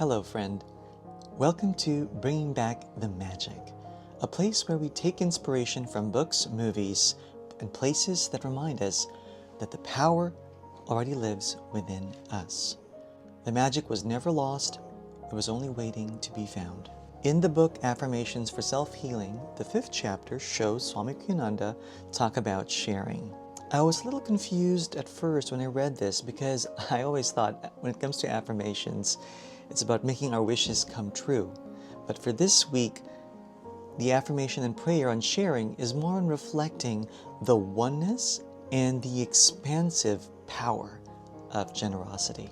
Hello, friend. Welcome to Bringing Back the Magic, a place where we take inspiration from books, movies, and places that remind us that the power already lives within us. The magic was never lost, it was only waiting to be found. In the book Affirmations for Self-Healing, the 5th chapter shows Swami Kriyananda talk about sharing. I was a little confused at first when I read this because I always thought when it comes to affirmations, it's about making our wishes come true. But for this week, the affirmation and prayer on sharing is more on reflecting the oneness and the expansive power of generosity.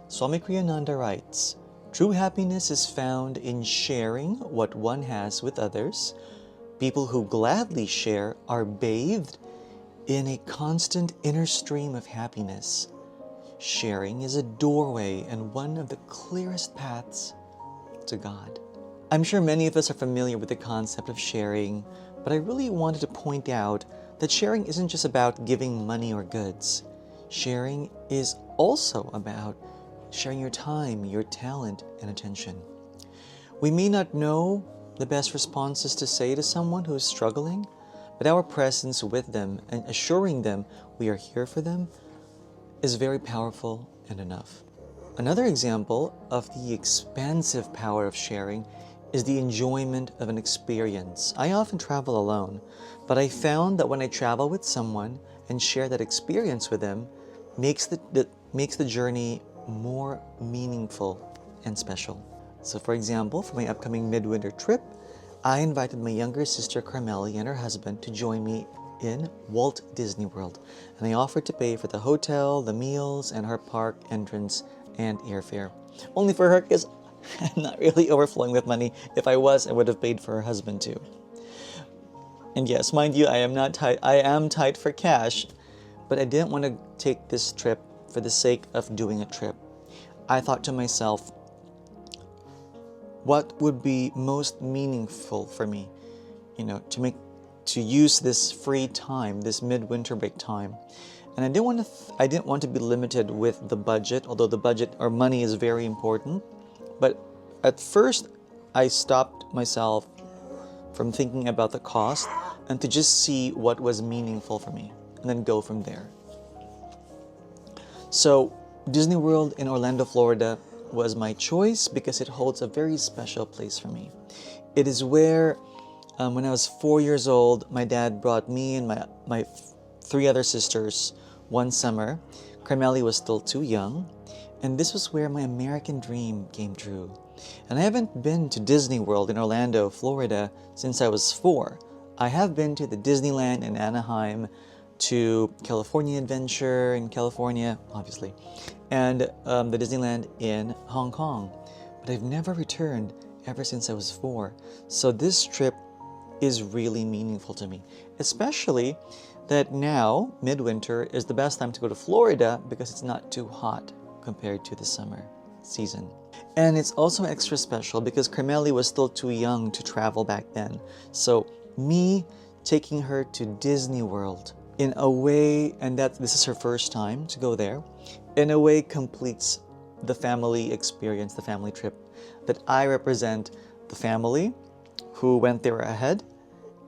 Swami Kriyananda writes, "True happiness is found in sharing what one has with others. People who gladly share are bathed in a constant inner stream of happiness. Sharing is a doorway and one of the clearest paths to God." I'm sure many of us are familiar with the concept of sharing, but I really wanted to point out that sharing isn't just about giving money or goods. Sharing is also about sharing your time, your talent, and attention. We may not know the best responses to say to someone who is struggling, but our presence with them and assuring them we are here for them is very powerful and enough. Another example of the expansive power of sharing is the enjoyment of an experience. I often travel alone, but I found that when I travel with someone and share that experience with them, makes the journey more meaningful and special. So for example, for my upcoming midwinter trip, I invited my younger sister Carmeli and her husband to join me in Walt Disney World, and I offered to pay for the hotel, the meals, and her park entrance and airfare. Only for her, because I'm not really overflowing with money. If I was, I would have paid for her husband too. And yes, mind you, I am tight for cash, but I didn't want to take this trip for the sake of doing a trip. I thought to myself, what would be most meaningful for me, to use this free time, this midwinter break time. And I didn't want to be limited with the budget, although the budget or money is very important. But at first, I stopped myself from thinking about the cost and to just see what was meaningful for me and then go from there. So Disney World in Orlando, Florida was my choice because it holds a very special place for me. It is where, when I was 4 years old, my dad brought me and my 3 other sisters one summer. Carmeli was still too young, and this was where my American dream came true. And I haven't been to Disney World in Orlando, Florida since I was 4. I have been to the Disneyland in Anaheim, to California Adventure in California, obviously, and the Disneyland in Hong Kong. But I've never returned ever since I was 4. So this trip is really meaningful to me, especially that now, midwinter, is the best time to go to Florida because it's not too hot compared to the summer season. And it's also extra special because Carmeli was still too young to travel back then. So me taking her to Disney World in a way, and this is her first time to go there, in a way completes the family experience, the family trip, that I represent the family who went there ahead,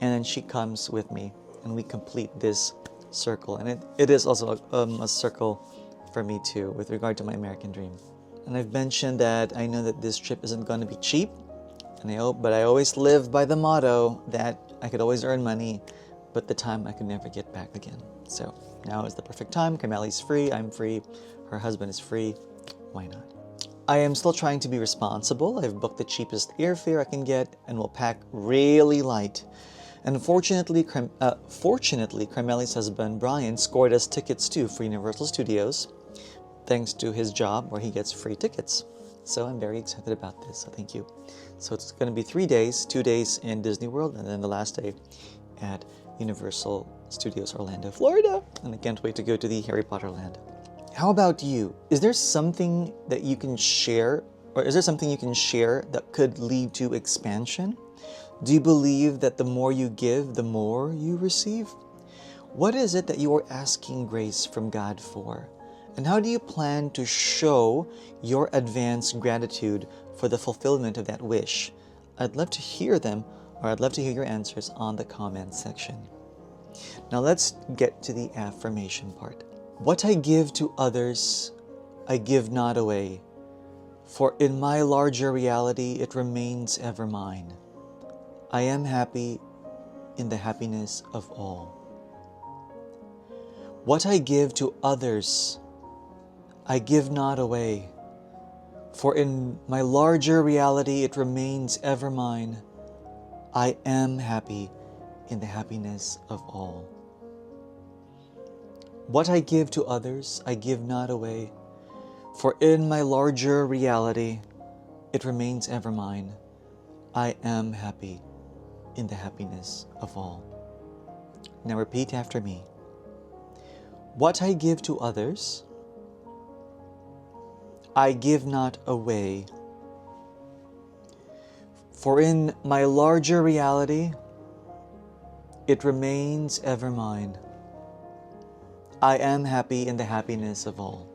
and then she comes with me, and we complete this circle. And it is also a circle for me too, with regard to my American dream. And I've mentioned that I know that this trip isn't going to be cheap, but I always live by the motto that I could always earn money, but the time I could never get back again. So now is the perfect time. Carmeli's free, I'm free, her husband is free. Why not? I am still trying to be responsible. I've booked the cheapest airfare I can get and will pack really light. And fortunately, Carmeli's husband Brian scored us tickets too for Universal Studios, thanks to his job where he gets free tickets. So I'm very excited about this, so thank you. So it's going to be 3 days, 2 days in Disney World, and then the last day at Universal Studios Orlando, Florida. And I can't wait to go to the Harry Potter land. How about you? Is there something that you can share, or is there something you can share that could lead to expansion? Do you believe that the more you give, the more you receive? What is it that you are asking grace from God for? And how do you plan to show your advanced gratitude for the fulfillment of that wish? I'd love to hear them, or I'd love to hear your answers on the comment section. Now let's get to the affirmation part. What I give to others, I give not away, for in my larger reality it remains ever mine. I am happy in the happiness of all. What I give to others, I give not away, for in my larger reality it remains ever mine. I am happy in the happiness of all. What I give to others, I give not away, for in my larger reality it remains ever mine. I am happy in the happiness of all. Now repeat after me. What I give to others, I give not away, for in my larger reality it remains ever mine. I am happy in the happiness of all.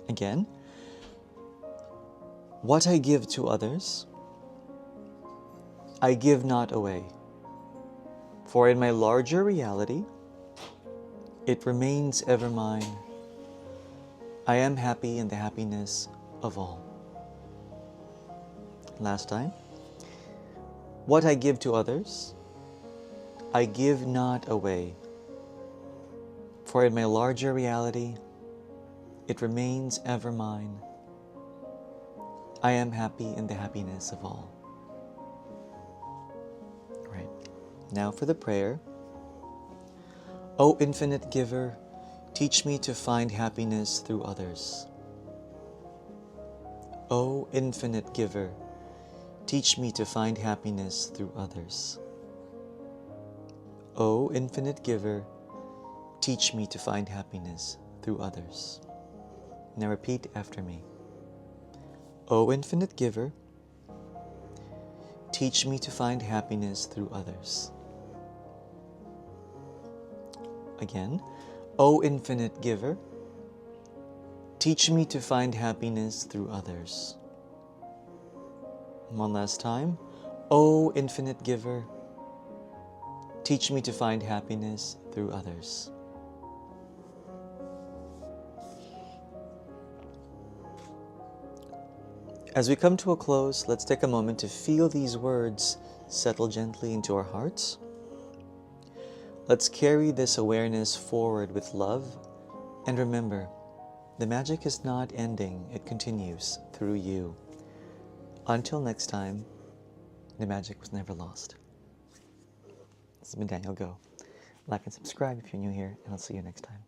Again. What I give to others, I give not away, for in my larger reality it remains ever mine. I am happy in the happiness of all. Last time. What I give to others, I give not away, for in my larger reality it remains ever mine. I am happy in the happiness of all. Right. Now for the prayer. O infinite giver, teach me to find happiness through others. O infinite giver, teach me to find happiness through others. O infinite giver, teach me to find happiness through others. Now repeat after me. O infinite giver, teach me to find happiness through others. Again. O infinite giver, teach me to find happiness through others. One last time. O infinite giver, teach me to find happiness through others. As we come to a close, let's take a moment to feel these words settle gently into our hearts. Let's carry this awareness forward with love, and remember, the magic is not ending, it continues through you. Until next time, the magic was never lost. This has been Daniel Go. Like and subscribe if you're new here, and I'll see you next time.